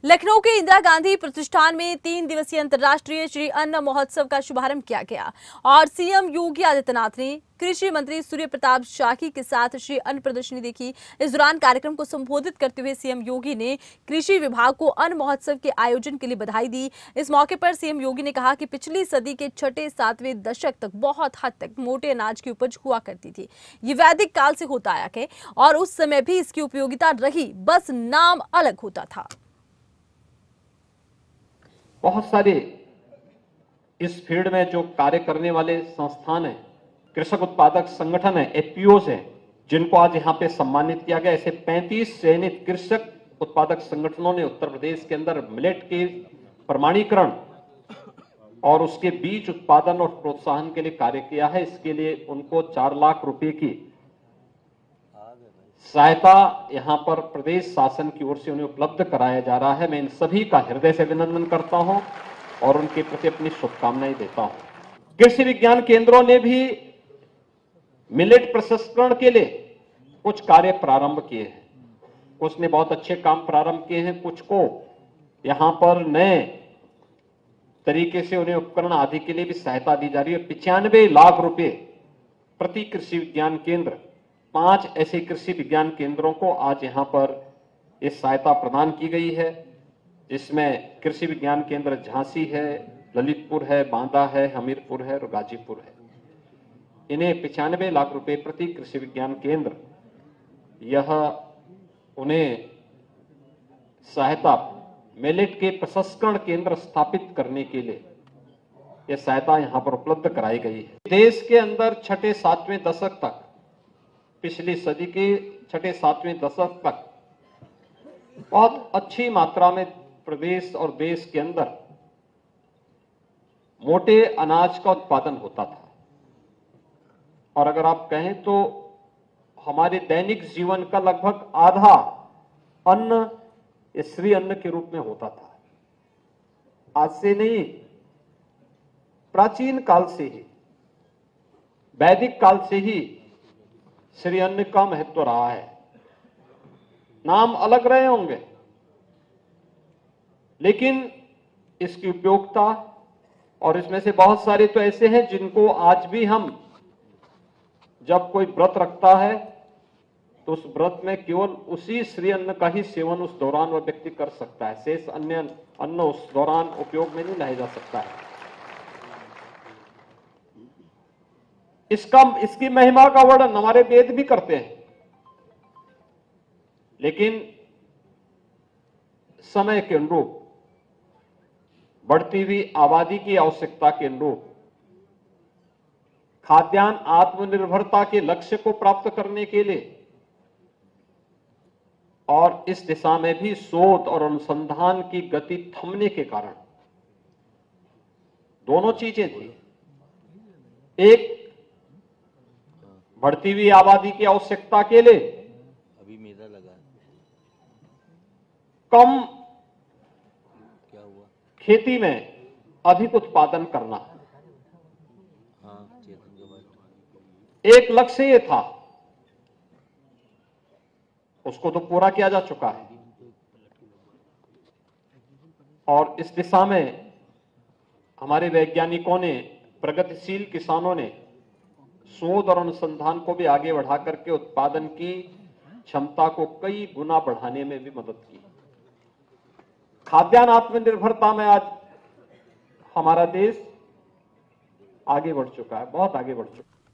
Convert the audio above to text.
लखनऊ के इंदिरा गांधी प्रतिष्ठान में 3 दिवसीय अंतर्राष्ट्रीय श्री अन्न महोत्सव का शुभारंभ किया गया और सीएम योगी आदित्यनाथ ने कृषि मंत्री सूर्य प्रताप शाही के साथ श्री अन्न प्रदर्शनी देखी। इस दौरान कार्यक्रम को संबोधित करते हुए सीएम योगी ने कृषि विभाग को अन्न महोत्सव के आयोजन के लिए बधाई दी। इस मौके पर सीएम योगी ने कहा कि पिछली सदी के 6-7वें दशक तक बहुत हद तक मोटे अनाज की उपज हुआ करती थी। ये वैदिक काल से होता आया है और उस समय भी इसकी उपयोगिता रही, बस नाम अलग होता था। बहुत सारे इस फील्ड में जो कार्य करने वाले संस्थान हैं, कृषक उत्पादक संगठन है, एफपीओस हैं, जिनको आज यहाँ पे सम्मानित किया गया। ऐसे 35 चयनित कृषक उत्पादक संगठनों ने उत्तर प्रदेश के अंदर मिलेट के प्रमाणीकरण और उसके बीज उत्पादन और प्रोत्साहन के लिए कार्य किया है। इसके लिए उनको 4 लाख रुपए की सहायता यहां पर प्रदेश शासन की ओर से उन्हें उपलब्ध कराया जा रहा है। मैं इन सभी का हृदय से अभिनंदन करता हूं और उनके प्रति अपनी शुभकामनाएं देता हूं। कृषि विज्ञान केंद्रों ने भी मिलेट प्रसंस्करण के लिए कुछ कार्य प्रारंभ किए हैं। कुछ ने बहुत अच्छे काम प्रारंभ किए हैं, कुछ को यहां पर नए तरीके से उन्हें उपकरण आदि के लिए भी सहायता दी जा रही है। 95 लाख रुपए प्रति कृषि विज्ञान केंद्र, 5 ऐसे कृषि विज्ञान केंद्रों को आज यहां पर इस सहायता प्रदान की गई है, जिसमें कृषि विज्ञान केंद्र झांसी है, ललितपुर है, बांदा है, हमीरपुर है और गाजीपुर है। इन्हें 95 लाख रुपए प्रति कृषि विज्ञान केंद्र, यह उन्हें सहायता मिलेट के प्रसंस्करण केंद्र स्थापित करने के लिए यह सहायता यहां पर उपलब्ध कराई गई है। देश के अंदर 6-7वें दशक तक, पिछली सदी के 6-7वें दशक तक बहुत अच्छी मात्रा में प्रदेश और देश के अंदर मोटे अनाज का उत्पादन होता था। और अगर आप कहें तो हमारे दैनिक जीवन का लगभग आधा अन्न श्री अन्न के रूप में होता था। आज से नहीं, प्राचीन काल से ही, वैदिक काल से ही श्री अन्न का महत्व रहा है। नाम अलग रहे होंगे, लेकिन इसकी उपयोगिता, और इसमें से बहुत सारे तो ऐसे हैं जिनको आज भी हम, जब कोई व्रत रखता है तो उस व्रत में केवल उसी श्री अन्न का ही सेवन उस दौरान वह व्यक्ति कर सकता है। शेष अन्य अन्न उस दौरान उपयोग में नहीं लाया जा सकता है। इसकी महिमा का वर्णन हमारे वेद भी करते हैं, लेकिन समय के अनुरूप, बढ़ती हुई आबादी की आवश्यकता के अनुरूप, खाद्यान्न आत्मनिर्भरता के लक्ष्य को प्राप्त करने के लिए और इस दिशा में भी शोध और अनुसंधान की गति थमने के कारण दोनों चीजें थी। एक, बढ़ती हुई आबादी की आवश्यकता के लिए अभी मेला लगा, कम क्या हुआ, खेती में अधिक उत्पादन करना, हाँ चेतन के बाद एक लक्ष्य ये था। उसको तो पूरा किया जा चुका है और इस दिशा में हमारे वैज्ञानिकों ने, प्रगतिशील किसानों ने शोध और अनुसंधान को भी आगे बढ़ा करके उत्पादन की क्षमता को कई गुना बढ़ाने में भी मदद की। खाद्यान्न आत्मनिर्भरता में आज हमारा देश आगे बढ़ चुका है, बहुत आगे बढ़ चुका है।